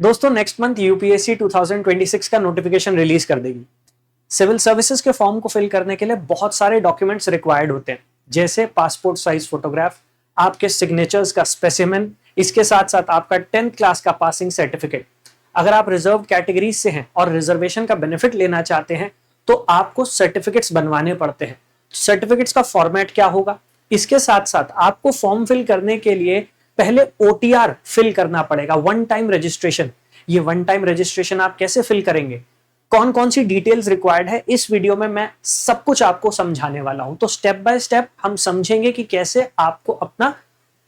दोस्तों next month UPSC 2026 का notification release कर देगी। सिविल सर्विसेज के फॉर्म को फिल करने के लिए बहुत सारे डॉक्यूमेंट्स रिक्वायर्ड होते हैं, जैसे पासपोर्ट साइज फोटोग्राफ, आपके सिग्नेचर्स का स्पेसिमेन, इसके साथ साथ आपका 10th क्लास का पासिंग सर्टिफिकेट। अगर आप रिजर्व कैटेगरी से हैं और रिजर्वेशन का बेनिफिट लेना चाहते हैं तो आपको सर्टिफिकेट्स बनवाने पड़ते हैं। सर्टिफिकेट्स का फॉर्मेट क्या होगा, इसके साथ साथ आपको फॉर्म फिल करने के लिए पहले ओटीआर फिल करना पड़ेगा, वन टाइम रजिस्ट्रेशन। ये वन टाइम रजिस्ट्रेशन आप कैसे फिल करेंगे, कौन कौन सी डिटेल्स रिक्वायर्ड है, इस वीडियो में मैं सब कुछ आपको समझाने वाला हूं। तो स्टेप बाय स्टेप हम समझेंगे कि कैसे आपको अपना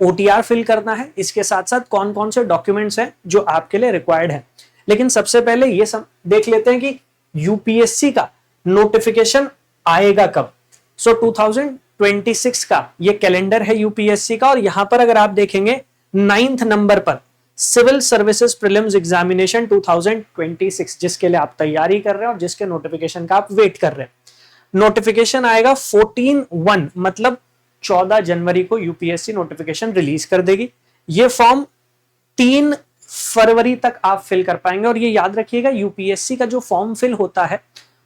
ओटीआर फिल करना है, इसके साथ साथ कौन कौन से डॉक्यूमेंट्स हैं जो आपके लिए रिक्वायर्ड है। लेकिन सबसे पहले ये देख लेते हैं कि यूपीएससी का नोटिफिकेशन आएगा कब। 2026 का ये कैलेंडर है यूपीएससी का, और यहां पर अगर आप देखेंगे 9th नंबर पर सिविल सर्विसेज प्रीलिम्स एग्जामिनेशन 2026, जिसके लिए आप तैयारी कर रहे हैं और जिसके नोटिफिकेशन का आप वेट कर रहे हैं। नोटिफिकेशन आएगा 14/1, मतलब 14 जनवरी को यूपीएससी नोटिफिकेशन रिलीज कर देगी। ये फॉर्म 3 फरवरी तक आप फिल कर पाएंगे। और ये याद रखिएगा, यूपीएससी का जो फॉर्म फिल होता है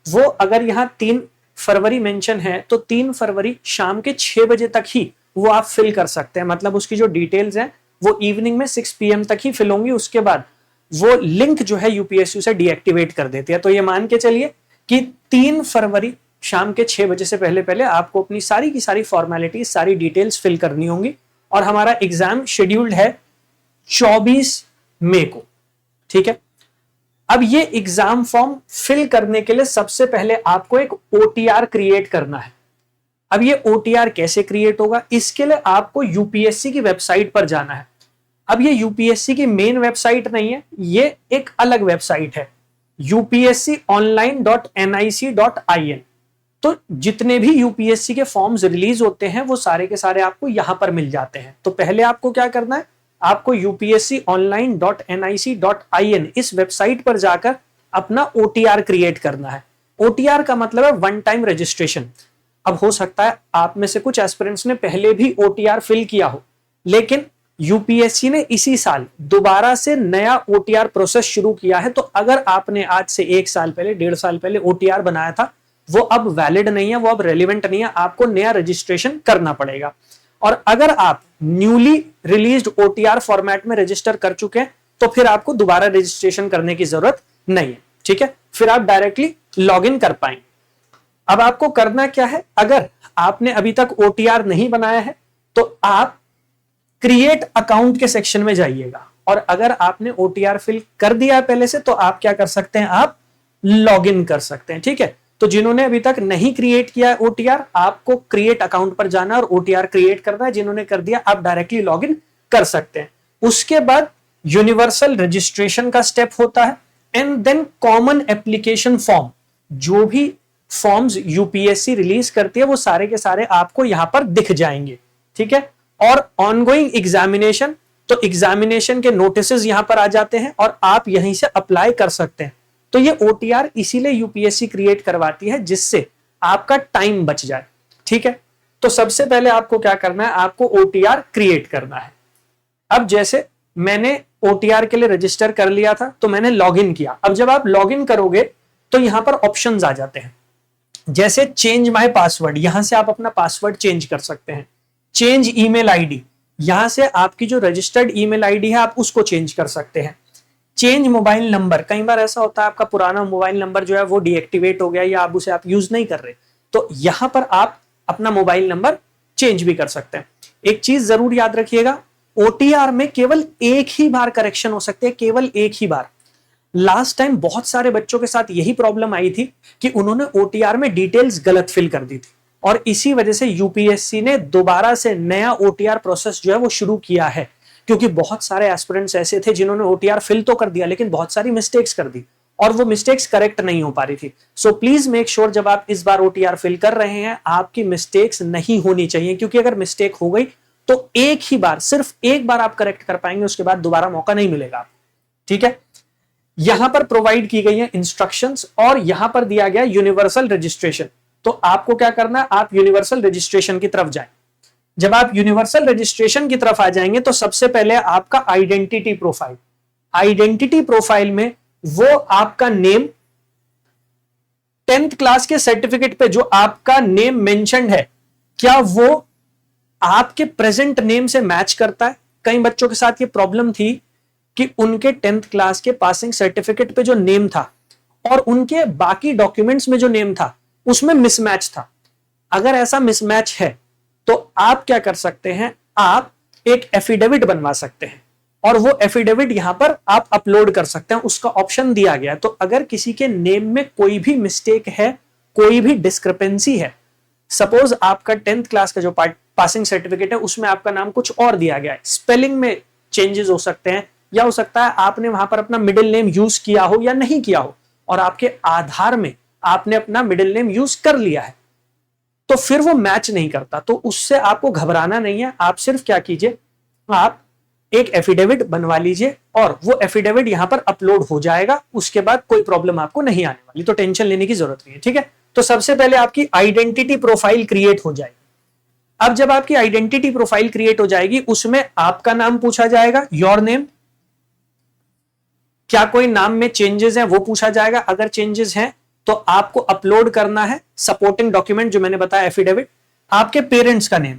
वो अगर यहां 3 फरवरी मेंशन है तो 3 फरवरी शाम के 6 बजे तक ही वो आप फिल कर सकते हैं। मतलब उसकी जो डिटेल्स हैं वो इवनिंग में 6 PM तक ही फिल होंगी, उसके बाद वो लिंक जो है यूपीएससी से डीएक्टिवेट कर देती है। तो ये मान के चलिए कि 3 फरवरी शाम के 6 बजे से पहले पहले आपको अपनी सारी की सारी फॉर्मेलिटीज, सारी डिटेल्स फिल करनी होंगी। और हमारा एग्जाम शेड्यूल्ड है 24 मई को, ठीक है। अब ये एग्जाम फॉर्म फिल करने के लिए सबसे पहले आपको एक ओटीआर क्रिएट करना है। अब ये ओटीआर कैसे क्रिएट होगा, इसके लिए आपको यूपीएससी की वेबसाइट पर जाना है। अब ये यूपीएससी की मेन वेबसाइट नहीं है, ये एक अलग वेबसाइट है, upsconline.nic.in। तो जितने भी यूपीएससी के फॉर्म्स रिलीज होते हैं वो सारे के सारे आपको यहां पर मिल जाते हैं। तो पहले आपको क्या करना है, आपको upsconline.nic.in इस वेबसाइट पर जाकर अपना ओटीआर क्रिएट करना है। ओटीआर का मतलब है वन टाइम रजिस्ट्रेशन। अब हो सकता है आप में से कुछ एस्पिरेंट्स ने पहले भी ओटीआर फिल किया हो, लेकिन यूपीएससी ने इसी साल दोबारा से नया ओटीआर प्रोसेस शुरू किया है। तो अगर आपने आज से 1 साल पहले, 1.5 साल पहले ओटीआर बनाया था, वो अब वैलिड नहीं है, वो अब रेलिवेंट नहीं है, आपको नया रजिस्ट्रेशन करना पड़ेगा। और अगर आप न्यूली रिलीज्ड ओटीआर फॉर्मेट में रजिस्टर कर चुके हैं तो फिर आपको दोबारा रजिस्ट्रेशन करने की जरूरत नहीं है, ठीक है। फिर आप डायरेक्टली लॉग इन कर पाएंगे। अब आपको करना क्या है, अगर आपने अभी तक ओटीआर नहीं बनाया है तो आप क्रिएट अकाउंट के सेक्शन में जाइएगा, और अगर आपने ओटीआर फिल कर दिया है पहले से तो आप क्या कर सकते हैं, आप लॉग इन कर सकते हैं, ठीक है। तो जिन्होंने अभी तक नहीं क्रिएट किया है ओटीआर, आपको क्रिएट अकाउंट पर जाना और ओटीआर क्रिएट करना है। जिन्होंने कर दिया आप डायरेक्टली लॉग इन कर सकते हैं। उसके बाद यूनिवर्सल रजिस्ट्रेशन का स्टेप होता है, and then common application form. जो भी फॉर्म्स यूपीएससी रिलीज करती है वो सारे के सारे आपको यहां पर दिख जाएंगे, ठीक है। और ऑनगोइंग एग्जामिनेशन, तो एग्जामिनेशन के नोटिसेस यहां पर आ जाते हैं और आप यहीं से अप्लाई कर सकते हैं। तो ये ओटीआर इसीलिए यूपीएससी क्रिएट करवाती है जिससे आपका टाइम बच जाए, ठीक है। तो सबसे पहले आपको क्या करना है, आपको ओटीआर क्रिएट करना है। अब जैसे मैंने ओटीआर के लिए रजिस्टर कर लिया था तो मैंने लॉगिन किया। अब जब आप लॉगिन करोगे तो यहां पर ऑप्शंस आ जाते हैं, जैसे चेंज माय पासवर्ड, यहां से आप अपना पासवर्ड चेंज कर सकते हैं। चेंज ईमेल आईडी, यहां से आपकी जो रजिस्टर्ड ईमेल आईडी है आप उसको चेंज कर सकते हैं। चेंज मोबाइल नंबर, कई बार ऐसा होता है आपका पुराना मोबाइल नंबर जो है वो डीएक्टिवेट हो गया या आप उसे यूज नहीं कर रहे, तो यहां पर आप अपना मोबाइल नंबर चेंज भी कर सकते हैं। एक चीज जरूर याद रखिएगा, ओटीआर में केवल एक ही बार करेक्शन हो सकते हैं, केवल एक ही बार। लास्ट टाइम बहुत सारे बच्चों के साथ यही प्रॉब्लम आई थी कि उन्होंने ओटीआर में डिटेल्स गलत फिल कर दी थी, और इसी वजह से यूपीएससी ने दोबारा से नया ओटीआर प्रोसेस जो है वो शुरू किया है। क्योंकि बहुत सारे एस्पिरेंट्स ऐसे थे जिन्होंने ओटीआर फिल तो कर दिया लेकिन बहुत सारी मिस्टेक्स कर दी और वो मिस्टेक्स करेक्ट नहीं हो पा रही थी। सो प्लीज मेक श्योर जब आप इस बार ओटीआर फिल कर रहे हैं आपकी मिस्टेक्स नहीं होनी चाहिए, क्योंकि अगर मिस्टेक हो गई तो एक ही बार, सिर्फ एक बार आप करेक्ट कर पाएंगे, उसके बाद दोबारा मौका नहीं मिलेगा, ठीक है। यहां पर प्रोवाइड की गई है इंस्ट्रक्शंस और यहां पर दिया गया यूनिवर्सल रजिस्ट्रेशन। तो आपको क्या करना है, आप यूनिवर्सल रजिस्ट्रेशन की तरफ जाएं। जब आप यूनिवर्सल रजिस्ट्रेशन की तरफ आ जाएंगे तो सबसे पहले आपका आइडेंटिटी प्रोफाइल, आइडेंटिटी प्रोफाइल में वो आपका नेम 10th क्लास के सर्टिफिकेट पे जो आपका नेम मेंशन्ड है, क्या वो आपके प्रेजेंट नेम से मैच करता है? कई बच्चों के साथ ये प्रॉब्लम थी कि उनके 10th क्लास के पासिंग सर्टिफिकेट पे जो नेम था और उनके बाकी डॉक्यूमेंट्स में जो नेम था उसमें मिसमैच था। अगर ऐसा मिसमैच है तो आप क्या कर सकते हैं, आप एक एफिडेविट बनवा सकते हैं और वो एफिडेविट यहां पर आप अपलोड कर सकते हैं, उसका ऑप्शन दिया गया है। तो अगर किसी के नेम में कोई भी मिस्टेक है, कोई भी डिस्क्रिपेंसी है, सपोज आपका 10th क्लास का जो पासिंग सर्टिफिकेट है उसमें आपका नाम कुछ और दिया गया है, स्पेलिंग में चेंजेस हो सकते हैं, या हो सकता है आपने वहां पर अपना मिडिल नेम यूज किया हो या नहीं किया हो, और आपके आधार में आपने अपना मिडिल नेम यूज कर लिया है, तो फिर वो मैच नहीं करता। तो उससे आपको घबराना नहीं है, आप सिर्फ क्या कीजिए, आप एक एफिडेविट बनवा लीजिए और वो एफिडेविट यहां पर अपलोड हो जाएगा, उसके बाद कोई प्रॉब्लम आपको नहीं आने वाली, तो टेंशन लेने की जरूरत नहीं है। ठीक है, तो सबसे पहले आपकी आइडेंटिटी प्रोफाइल क्रिएट हो जाएगी। अब जब आपकी आइडेंटिटी प्रोफाइल क्रिएट हो जाएगी, उसमें आपका नाम पूछा जाएगा, योर नेम, क्या कोई नाम में चेंजेस हैं वो पूछा जाएगा, अगर चेंजेस हैं तो आपको अपलोड करना है सपोर्टिंग डॉक्यूमेंट जो मैंने बताया एफिडेविट, आपके पेरेंट्स का नेम,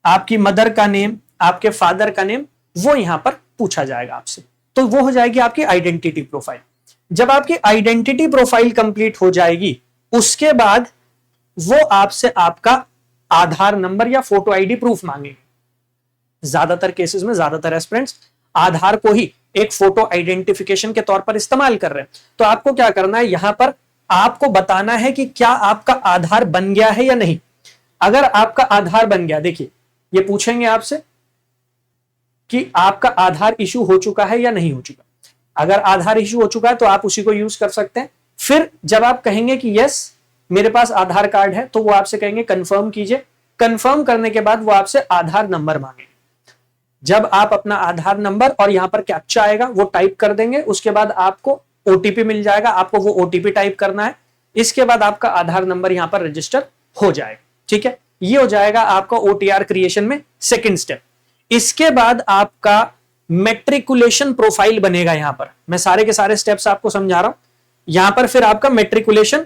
आपकी मदर का नेम, आपके फादर का नेम, वो यहां पर पूछा जाएगा आपसे, तो वो हो जाएगी आपकी आइडेंटिटी प्रोफाइल। जब आपकी आइडेंटिटी प्रोफाइल कंप्लीट हो जाएगी, उसके बाद वो आपसे आपका आधार नंबर या फोटो आईडी प्रूफ मांगेंगे। ज्यादातर केसेस में ज्यादातर एस्पिरेंट्स आधार को ही एक फोटो आइडेंटिफिकेशन के तौर पर इस्तेमाल कर रहे हैं, तो आपको क्या करना है, यहां पर आपको बताना है कि क्या आपका आधार बन गया है या नहीं। अगर आपका आधार बन गया, देखिए ये पूछेंगे आपसे कि आपका आधार इशू हो चुका है या नहीं हो चुका। अगर आधार इशू हो चुका है तो आप उसी को यूज कर सकते हैं। फिर जब आप कहेंगे कि यस मेरे पास आधार कार्ड है, तो वो आपसे कहेंगे कंफर्म कीजिए। कंफर्म करने के बाद वो आपसे आधार नंबर मांगेंगे। जब आप अपना आधार नंबर और यहां पर कैप्चा आएगा वो टाइप कर देंगे, उसके बाद आपको ओटीपी मिल जाएगा, आपको वो ओटीपी टाइप करना है। इसके बाद आपका आधार नंबर यहां पर रजिस्टर हो जाएगा। ठीक है, ये हो जाएगा आपका ओटीआर क्रिएशन में सेकंड स्टेप। इसके बाद आपका मेट्रिकुलेशन प्रोफाइल बनेगा। यहां पर मैं सारे के सारे स्टेप्स आपको समझा रहा हूं। यहां पर फिर आपका मेट्रिकुलेशन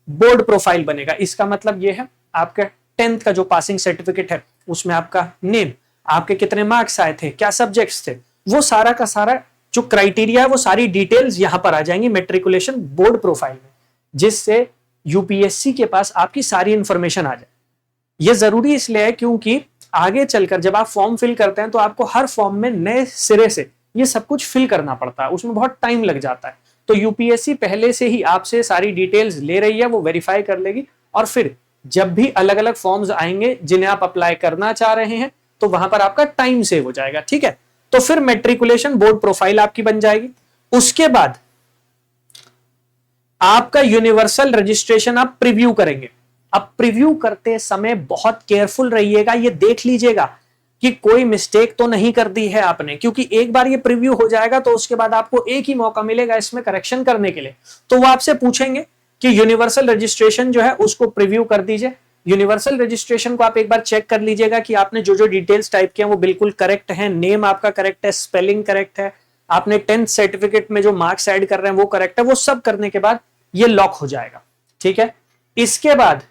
बोर्ड प्रोफाइल बनेगा। इसका मतलब यह है आपके 10th का जो पासिंग सर्टिफिकेट है उसमें आपका नेम, आपके कितने मार्क्स आए थे, क्या सब्जेक्ट्स थे, वो सारा का सारा जो क्राइटेरिया है वो सारी डिटेल्स यहां पर आ जाएंगी मेट्रिकुलेशन बोर्ड प्रोफाइल में, जिससे यूपीएससी के पास आपकी सारी इंफॉर्मेशन आ जाए। ये जरूरी इसलिए है क्योंकि आगे चलकर जब आप फॉर्म फिल करते हैं तो आपको हर फॉर्म में नए सिरे से ये सब कुछ फिल करना पड़ता है, उसमें बहुत टाइम लग जाता है। तो यूपीएससी पहले से ही आपसे सारी डिटेल्स ले रही है, वो वेरीफाई कर लेगी, और फिर जब भी अलग अलग फॉर्म्स आएंगे जिन्हें आप अप्लाई करना चाह रहे हैं तो वहां पर आपका टाइम सेव हो जाएगा। ठीक है, तो फिर मेट्रिकुलेशन बोर्ड प्रोफाइल आपकी बन जाएगी। उसके बाद आपका यूनिवर्सल रजिस्ट्रेशन आप प्रीव्यू करेंगे। अब प्रीव्यू करते समय बहुत केयरफुल रहिएगा, ये देख लीजिएगा कि कोई मिस्टेक तो नहीं कर दी है आपने, क्योंकि एक बार ये प्रीव्यू हो जाएगा तो उसके बाद आपको एक ही मौका मिलेगा इसमें करेक्शन करने के लिए। तो वो आपसे पूछेंगे कि यूनिवर्सल रजिस्ट्रेशन जो है उसको प्रीव्यू कर दीजिए। यूनिवर्सल रजिस्ट्रेशन को आप एक बार चेक कर लीजिएगा कि आपने जो जो डिटेल्स टाइप किए हैं वो बिल्कुल करेक्ट है, नेम आपका करेक्ट है, स्पेलिंग करेक्ट है, आपने 10th सर्टिफिकेट में जो मार्क्स ऐड कर रहे हैं वो करेक्ट है। वो सब करने के बाद ये लॉक हो जाएगा। ठीक है, इसके बाद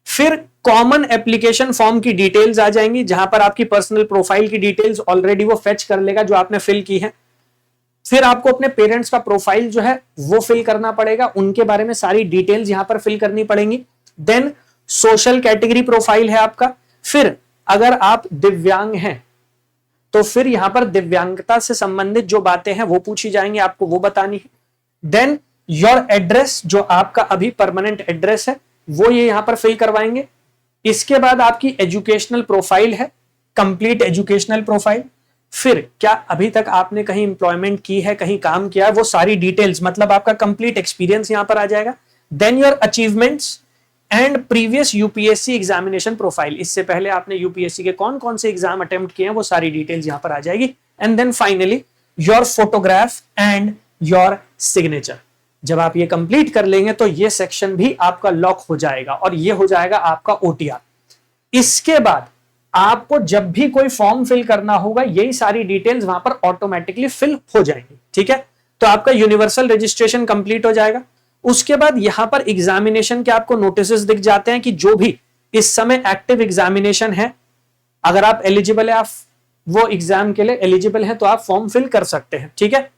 फिर कॉमन एप्लीकेशन फॉर्म की डिटेल्स आ जाएंगी, जहां पर आपकी पर्सनल प्रोफाइल की डिटेल्स ऑलरेडी वो फेच कर लेगा जो आपने फिल की है। फिर आपको अपने पेरेंट्स का प्रोफाइल जो है वो फिल करना पड़ेगा, उनके बारे में सारी डिटेल्स यहां पर फिल करनी पड़ेंगी। देन सोशल कैटेगरी प्रोफाइल है आपका। फिर अगर आप दिव्यांग हैं तो फिर यहां पर दिव्यांगता से संबंधित जो बातें हैं वो पूछी जाएंगी, आपको वो बतानी है। देन योर एड्रेस, जो आपका अभी परमानेंट एड्रेस है वो ये यहां पर फिल करवाएंगे। इसके बाद आपकी एजुकेशनल प्रोफाइल है, कंप्लीट एजुकेशनल प्रोफाइल। फिर क्या अभी तक आपने कहीं एम्प्लॉयमेंट की है, कहीं काम किया है, वो सारी डिटेल्स, मतलब आपका कंप्लीट एक्सपीरियंस यहां पर आ जाएगा। Then your achievements and previous UPSC examination profile, इससे पहले आपने यूपीएससी के कौन कौन से एग्जाम अटेम्प्ट किए हैं वो सारी डिटेल्स यहां पर आ जाएगी। And then finally your photograph and your signature. जब आप ये कंप्लीट कर लेंगे तो ये सेक्शन भी आपका लॉक हो जाएगा और ये हो जाएगा आपका ओटीआर। इसके बाद आपको जब भी कोई फॉर्म फिल करना होगा यही सारी डिटेल्स वहां पर ऑटोमेटिकली फिल हो जाएंगी, ठीक है। तो आपका यूनिवर्सल रजिस्ट्रेशन कंप्लीट हो जाएगा। उसके बाद यहां पर एग्जामिनेशन के आपको नोटिस दिख जाते हैं कि जो भी इस समय एक्टिव एग्जामिनेशन है, अगर आप एलिजिबल है, आप वो एग्जाम के लिए एलिजिबल है तो आप फॉर्म फिल कर सकते हैं, ठीक है।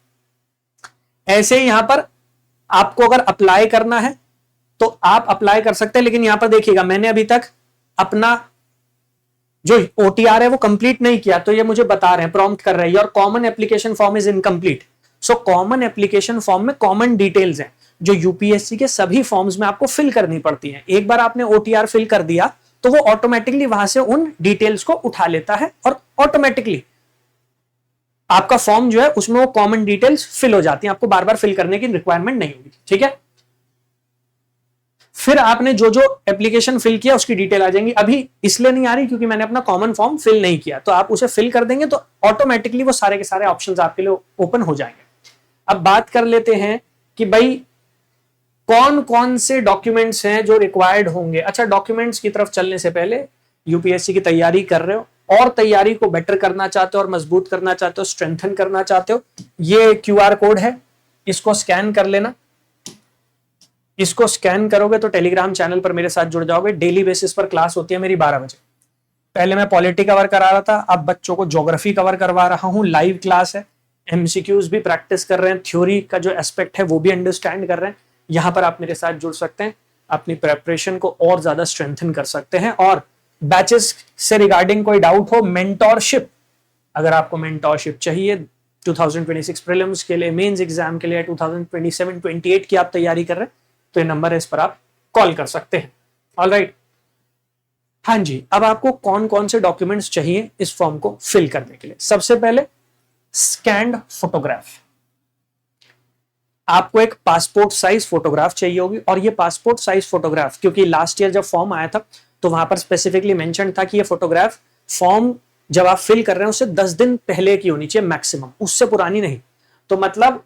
ऐसे ही यहां पर आपको अगर अप्लाई करना है तो आप अप्लाई कर सकते हैं, लेकिन यहां पर देखिएगा मैंने अभी तक अपना जो ओटीआर है वो कंप्लीट नहीं किया, तो ये मुझे बता रहे हैं, प्रॉम्प्ट कर रहे हैं your common application form is incomplete. So common application form में कॉमन डिटेल्स हैं जो यूपीएससी के सभी फॉर्म्स में आपको फिल करनी पड़ती हैं। एक बार आपने ओटीआर फिल कर दिया तो वो ऑटोमेटिकली वहां से उन डिटेल्स को उठा लेता है और ऑटोमेटिकली आपका फॉर्म जो है उसमें वो कॉमन डिटेल्स फिल हो जाती हैं, आपको बार बार फिल करने की रिक्वायरमेंट नहीं होगी, ठीक है। फिर आपने जो जो एप्लीकेशन फिल किया उसकी डिटेल आ जाएंगी। अभी इसलिए नहीं आ रही क्योंकि मैंने अपना कॉमन फॉर्म फिल नहीं किया, तो आप उसे फिल कर देंगे तो ऑटोमेटिकली वो सारे के सारे ऑप्शंस आपके लिए ओपन हो जाएंगे। अब बात कर लेते हैं कि भाई कौन कौन से डॉक्यूमेंट्स हैं जो रिक्वायर्ड होंगे। अच्छा, डॉक्यूमेंट्स की तरफ चलने से पहले, यूपीएससी की तैयारी कर रहे हो और तैयारी को बेटर करना चाहते हो और मजबूत करना चाहते हो, स्ट्रेंथन करना चाहते हो, ये क्यूआर कोड है, इसको स्कैन कर लेना। इसको स्कैन करोगे तो टेलीग्राम चैनल पर मेरे साथ जुड़ जाओगे। डेली बेसिस पर क्लास होती है मेरी 12 बजे। पहले मैं पॉलिटी कवर करा रहा था, अब बच्चों को ज्योग्राफी कवर करवा रहा हूँ। लाइव क्लास है, एमसीक्यूज भी प्रैक्टिस कर रहे हैं, थ्योरी का जो एस्पेक्ट है वो भी अंडरस्टैंड कर रहे हैं। यहाँ पर आप मेरे साथ जुड़ सकते हैं, अपनी प्रेपरेशन को और ज्यादा स्ट्रेंथन कर सकते हैं। और बैचेस से रिगार्डिंग कोई डाउट हो, मेंटोरशिप, अगर आपको मेंटोरशिप चाहिए 2026 प्रीलिम्स के लिए, मेंस एग्जाम के लिए, 2027-28 की आप तैयारी कर रहे हैं, तो ये नंबर है, इस पर आप कॉल कर सकते हैं। ऑलराइट, हाँ जी। अब आपको कौन कौन से डॉक्यूमेंट्स चाहिए इस फॉर्म को फिल करने के लिए। सबसे पहले स्कैन्ड फोटोग्राफ, आपको एक पासपोर्ट साइज फोटोग्राफ चाहिए होगी। और ये पासपोर्ट साइज फोटोग्राफ, क्योंकि लास्ट ईयर जब फॉर्म आया था तो वहां पर स्पेसिफिकली मेंशन था कि ये फोटोग्राफ फॉर्म जब आप फिल कर रहे हैं उससे 10 दिन पहले की होनी चाहिए मैक्सिमम, उससे पुरानी नहीं। तो मतलब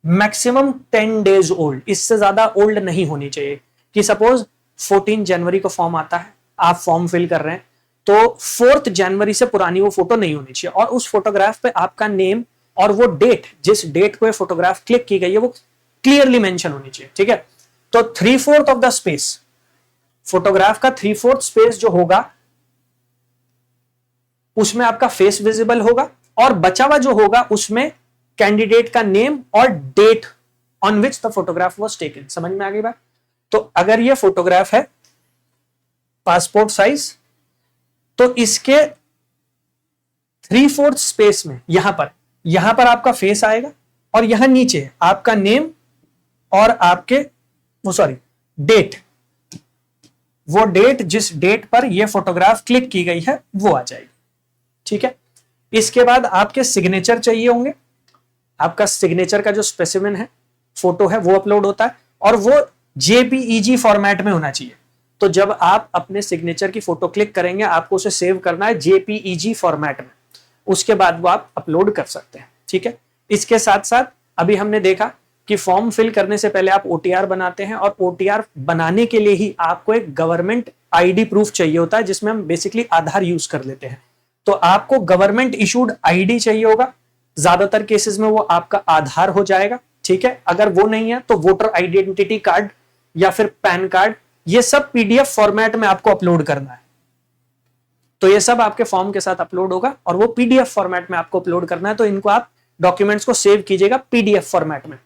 मैक्सिमम 10 डेज ओल्ड, इससे ज्यादा ओल्ड नहीं होनी चाहिए। कि सपोज 14 जनवरी को फॉर्म आता है, आप फॉर्म फिल कर रहे हैं, तो 4 जनवरी से पुरानी वो फोटो नहीं होनी चाहिए। और उस फोटोग्राफ पे आपका नेम और वो डेट, जिस डेट को ये फोटोग्राफ क्लिक की गई है, वो क्लियरली मेंशन होनी चाहिए, ठीक है। तो 3/4 ऑफ द स्पेस, फोटोग्राफ का 3/4 स्पेस जो होगा उसमें आपका फेस विजिबल होगा, और बचा हुआ जो होगा उसमें कैंडिडेट का नेम और date on which the photograph was taken. समझ में आ गई बात। तो अगर ये फोटोग्राफ है पासपोर्ट साइज, तो इसके 3/4 स्पेस में यहां पर आपका फेस आएगा, और यहां नीचे आपका नेम और आपके डेट, वो डेट जिस डेट पर यह फोटोग्राफ क्लिक की गई है वो आ जाएगी, ठीक है। इसके बाद आपके सिग्नेचर चाहिए होंगे। आपका सिग्नेचर का जो स्पेसिमेन है, फोटो है, वो अपलोड होता है, और वो जेपीईजी फॉर्मेट में होना चाहिए। तो जब आप अपने सिग्नेचर की फोटो क्लिक करेंगे, आपको उसे सेव करना है जेपीईजी फॉर्मेट में, उसके बाद वो आप अपलोड कर सकते हैं, ठीक है। इसके साथ साथ अभी हमने देखा कि फॉर्म फिल करने से पहले आप ओटीआर बनाते हैं, और ओटीआर बनाने के लिए ही आपको एक गवर्नमेंट आईडी प्रूफ चाहिए होता है, जिसमें हम बेसिकली आधार यूज कर लेते हैं। तो आपको गवर्नमेंट इशूड आईडी चाहिए होगा, ज्यादातर केसेस में वो आपका आधार हो जाएगा, ठीक है। अगर वो नहीं है तो वोटर आइडेंटिटी कार्ड या फिर पैन कार्ड, ये सब पीडीएफ फॉर्मेट में आपको अपलोड करना है। तो ये सब आपके फॉर्म के साथ अपलोड होगा, और वो पीडीएफ फॉर्मेट में आपको अपलोड करना है। तो इनको आप डॉक्यूमेंट्स को सेव कीजिएगा पीडीएफ फॉर्मेट में।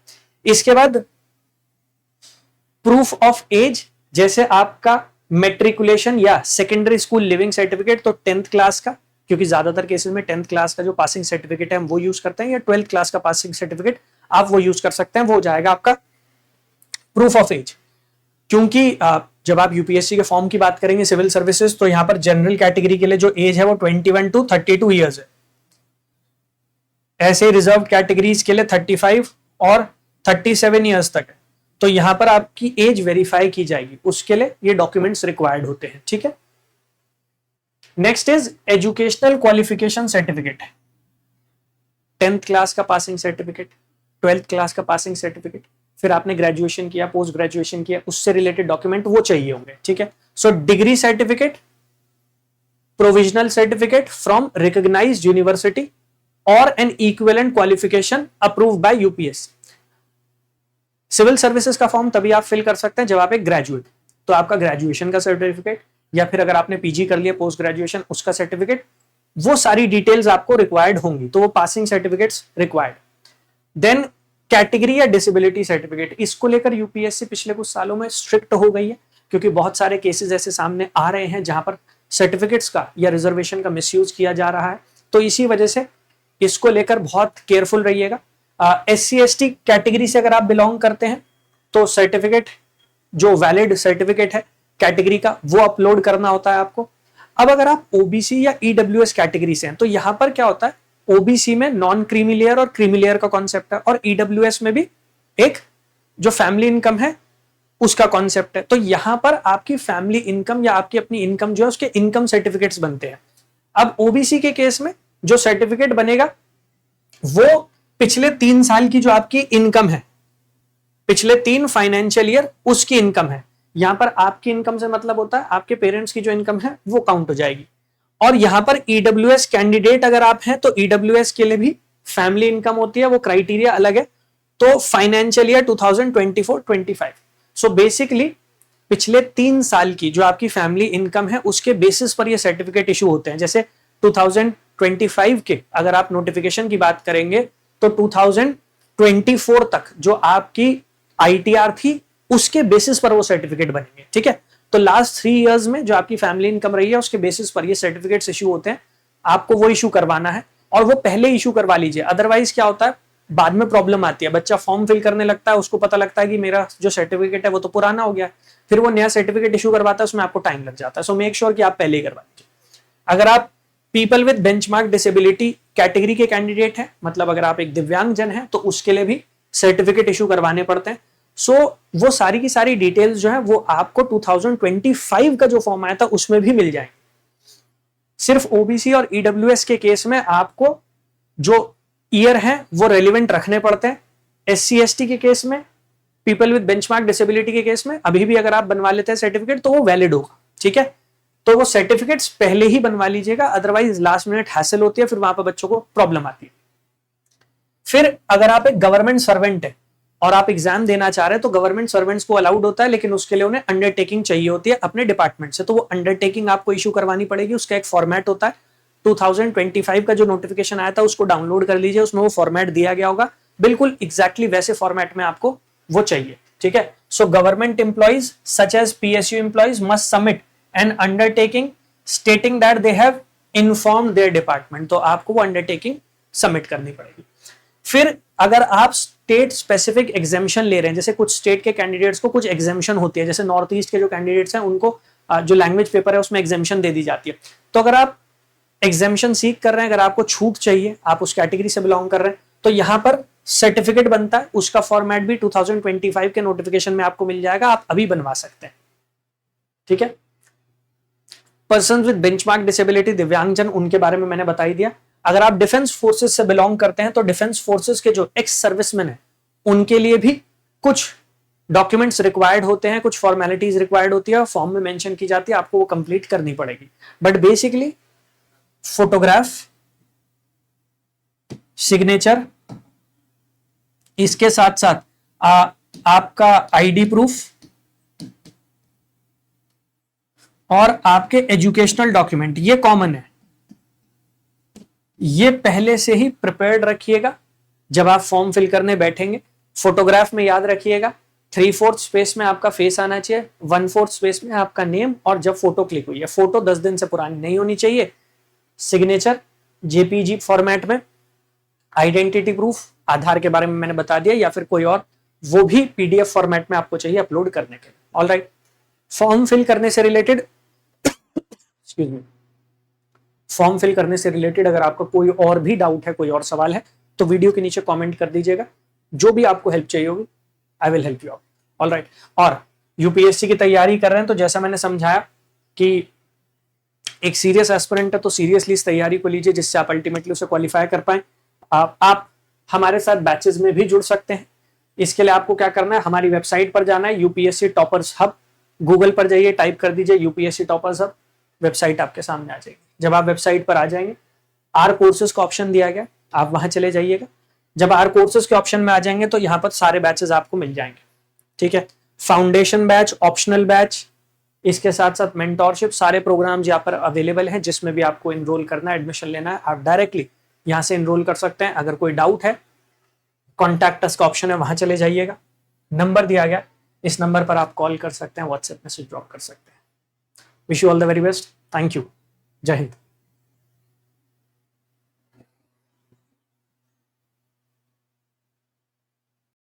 इसके बाद प्रूफ ऑफ एज, जैसे आपका मेट्रिकुलेशन या सेकेंडरी स्कूल लिविंग सर्टिफिकेट, तो 10th क्लास का, क्योंकि ज्यादातर केसेस में 10th क्लास का जो पासिंग सर्टिफिकेट है हम वो यूज करते हैं, या 12th क्लास का पासिंग सर्टिफिकेट आप वो यूज कर सकते हैं, वो हो जाएगा आपका प्रूफ ऑफ एज। क्योंकि जब आप यूपीएससी के फॉर्म की बात करेंगे सिविल सर्विसेज, तो यहां पर जनरल कैटेगरी के लिए जो एज है वो 21 to 32 ईयर्स है। ऐसे रिजर्व कैटेगरीज के लिए 35 और 37 ईयर्स तक है। तो यहां पर आपकी एज वेरीफाई की जाएगी, उसके लिए ये डॉक्यूमेंट्स रिक्वायर्ड होते हैं, ठीक है। Next is educational qualification certificate, 10th class का पासिंग सर्टिफिकेट, 12th क्लास का पासिंग सर्टिफिकेट, फिर आपने ग्रेजुएशन किया, पोस्ट ग्रेजुएशन किया, उससे रिलेटेड डॉक्यूमेंट वो चाहिए होंगे, ठीक है। So degree certificate, provisional certificate from recognised university और an equivalent qualification approved by UPSC. Civil services का फॉर्म तभी आप फिल कर सकते हैं जब आप एक ग्रेजुएट, तो आपका ग्रेजुएशन का सर्टिफिकेट या फिर अगर आपने पीजी कर लिया पोस्ट ग्रेजुएशन उसका सर्टिफिकेट, वो सारी डिटेल्स आपको रिक्वायर्ड होंगी, तो वो passing certificates required. Then category या डिसेबिलिटी सर्टिफिकेट, इसको लेकर यूपीएससी पिछले कुछ सालों में स्ट्रिक्ट हो गई है क्योंकि बहुत सारे केसेस ऐसे सामने आ रहे हैं जहां पर सर्टिफिकेट्स का या रिजर्वेशन का मिसयूज किया जा रहा है, तो इसी वजह से इसको लेकर बहुत केयरफुल रहिएगा। SC ST कैटेगरी से अगर आप बिलोंग करते हैं तो सर्टिफिकेट जो वैलिड सर्टिफिकेट है कैटेगरी का वो अपलोड करना होता है आपको। अब अगर आप ओबीसी या ईडब्ल्यूएस कैटेगरी से हैं तो यहां पर क्या होता है, ओबीसी में नॉन क्रीमी लेयर और क्रीमी लेयर का कॉन्सेप्ट है और ईडब्ल्यूएस में भी एक जो फैमिली इनकम है उसका कॉन्सेप्ट है। तो यहां पर आपकी फैमिली इनकम या आपकी अपनी इनकम जो है उसके इनकम सर्टिफिकेट्स बनते हैं। अब ओबीसी के केस में जो सर्टिफिकेट बनेगा वो पिछले 3 साल की जो आपकी इनकम है, पिछले 3 फाइनेंशियल ईयर उसकी इनकम है। यहां पर आपकी इनकम से मतलब होता है आपके पेरेंट्स की जो इनकम है वो काउंट हो जाएगी। और यहां पर ईडब्ल्यूएस कैंडिडेट अगर आप हैं तो ईडब्ल्यूएस के लिए भी फैमिली इनकम होती है, वो क्राइटेरिया अलग है। तो फाइनेंशियल ईयर 2024-25, सो बेसिकली पिछले 3 साल की जो आपकी फैमिली इनकम है उसके बेसिस पर ये सर्टिफिकेट इशू होते हैं। जैसे 2025 के अगर आप नोटिफिकेशन की बात करेंगे तो 2024 तक जो आपकी आईटीआर थी उसके बेसिस पर वो सर्टिफिकेट बनेंगे, ठीक है। तो लास्ट 3 इयर्स में जो आपकी फैमिली इनकम रही है उसके बेसिस पर ये सर्टिफिकेट्स इशू होते हैं, आपको वो इशू करवाना है और वो पहले इशू करवा लीजिए। अदरवाइज क्या होता है, बाद में प्रॉब्लम आती है, बच्चा फॉर्म फिल करने लगता है, उसको पता लगता है कि मेरा जो सर्टिफिकेट है वो तो पुराना हो गया है, फिर वो नया सर्टिफिकेट इशू करवाता है, उसमें आपको टाइम लग जाता है। सो मेक श्योर कि आप पहले ही करवा लीजिए। अगर आप people with benchmark disability category के कैंडिडेट हैं, मतलब अगर आप एक दिव्यांग जन हैं तो उसके लिए भी सर्टिफिकेट इशू करवाने पड़ते हैं। सो वो सारी की सारी डिटेल्स जो है वो आपको 2025 का जो फॉर्म आया था उसमें भी मिल जाएंगे। सिर्फ ओबीसी और ईडब्ल्यूएस के केस में आपको जो ईयर है वो रेलिवेंट रखने पड़ते हैं। एससी एसटी के केस में, पीपल विद बेंचमार्क डिसेबिलिटी के केस में अभी भी अगर आप बनवा लेते हैं सर्टिफिकेट तो वो वैलिड होगा, ठीक है। तो वो सर्टिफिकेट्स पहले ही बनवा लीजिएगा, अदरवाइज लास्ट मिनट हैसल होती है, फिर वहां पर बच्चों को प्रॉब्लम आती है। फिर अगर आप एक गवर्नमेंट सर्वेंट है और आप एग्जाम देना चाह रहे हैं तो गवर्नमेंट सर्वेंट्स को अलाउड होता है, लेकिन उसके लिए उन्हें अंडरटेकिंग चाहिए होती है अपने डिपार्टमेंट से, तो वो अंडरटेकिंग आपको इशू करवानी पड़ेगी। उसका एक फॉर्मेट होता है, 2025 का जो नोटिफिकेशन आया था उसको डाउनलोड कर लीजिए, उसमें वो फॉर्मेट दिया गया होगा, बिल्कुल एग्जैक्टली वैसे फॉर्मेट में आपको वो चाहिए, ठीक है। So government employees such as PSU employees must submit an undertaking stating that they have informed their department, तो आपको वो अंडरटेकिंग सबमिट करनी पड़ेगी। फिर अगर आप स्टेट स्पेसिफिक एग्जामिशन ले रहे हैं, जैसे कुछ स्टेट के कैंडिडेट्स को कुछ एग्जामिशन होती है, जैसे नॉर्थ ईस्ट के जो कैंडिडेट्स हैं उनको जो लैंग्वेज पेपर है उसमें एग्जामिशन दे दी जाती है, तो अगर आप एग्जामिशन सीख कर रहे हैं, अगर आपको छूट चाहिए, आप उस कैटेगरी से बिलोंग कर रहे हैं, तो यहां पर सर्टिफिकेट बनता है, उसका फॉर्मेट भी 2025 के नोटिफिकेशन में आपको मिल जाएगा, आप अभी बनवा सकते हैं, ठीक है। पर्सन विद बेंचमार्क डिसेबिलिटी, दिव्यांगजन, उनके बारे में मैंने बता ही दिया। अगर आप डिफेंस फोर्सेस से बिलोंग करते हैं तो डिफेंस फोर्सेस के जो एक्स सर्विसमैन है उनके लिए भी कुछ डॉक्यूमेंट्स रिक्वायर्ड होते हैं, कुछ फॉर्मेलिटीज रिक्वायर्ड होती है, फॉर्म में मेंशन की जाती है, आपको वो कंप्लीट करनी पड़ेगी। बट बेसिकली फोटोग्राफ, सिग्नेचर, इसके साथ साथ आपका आईडी प्रूफ और आपके एजुकेशनल डॉक्यूमेंट, ये कॉमन है, ये पहले से ही प्रिपेयर्ड रखिएगा जब आप फॉर्म फिल करने बैठेंगे। फोटोग्राफ में याद रखिएगा 3/4 स्पेस में आपका फेस आना चाहिए, 1/4 स्पेस में आपका नेम, और जब फोटो क्लिक हुई है, फोटो 10 दिन से पुरानी नहीं होनी चाहिए। सिग्नेचर जेपीजी फॉर्मेट में, आइडेंटिटी प्रूफ, आधार के बारे में मैंने बता दिया, या फिर कोई और, वो भी पीडीएफ फॉर्मेट में आपको चाहिए अपलोड करने के लिए। ऑलराइट, फॉर्म फिल करने से related excuse me, form fill करने से रिलेटेड अगर आपका कोई और भी डाउट है, कोई और सवाल है, तो वीडियो के नीचे कमेंट कर दीजिएगा, जो भी आपको हेल्प चाहिए होगी I will help you out. Alright, और यूपीएससी की तैयारी कर रहे हैं तो जैसा मैंने समझाया कि एक सीरियस एस्पिरेंट है तो सीरियसली इस तैयारी को लीजिए जिससे आप अल्टीमेटली उसे क्वालिफाई कर पाए। आप हमारे साथ बैचेस में भी जुड़ सकते हैं। इसके लिए आपको क्या करना है, हमारी वेबसाइट पर जाना है, यूपीएससी टॉपर्स हब, गूगल पर जाइए, टाइप कर दीजिए यूपीएससी टॉपर्स हब, वेबसाइट आपके सामने आ जाएगी। जब आप वेबसाइट पर आ जाएंगे, आर कोर्सेज का ऑप्शन दिया गया, आप वहां चले जाइएगा। जब आर कोर्सेज के ऑप्शन में आ जाएंगे तो यहाँ पर सारे बैचेस आपको मिल जाएंगे, ठीक है। फाउंडेशन बैच, ऑप्शनल बैच, इसके साथ साथ मेंटोरशिप, सारे प्रोग्राम्स यहाँ पर अवेलेबल हैं जिसमें भी आपको इनरोल करना है, एडमिशन लेना है, आप डायरेक्टली यहाँ से इनरोल कर सकते हैं। अगर कोई डाउट है, कॉन्टैक्ट अस का ऑप्शन है, वहां चले जाइएगा। नंबर दिया गया, इस नंबर पर आप कॉल कर सकते हैं, व्हाट्सएप मैसेज ड्रॉप कर सकते हैं। Wish you all the very best. Thank you. जय हिंद।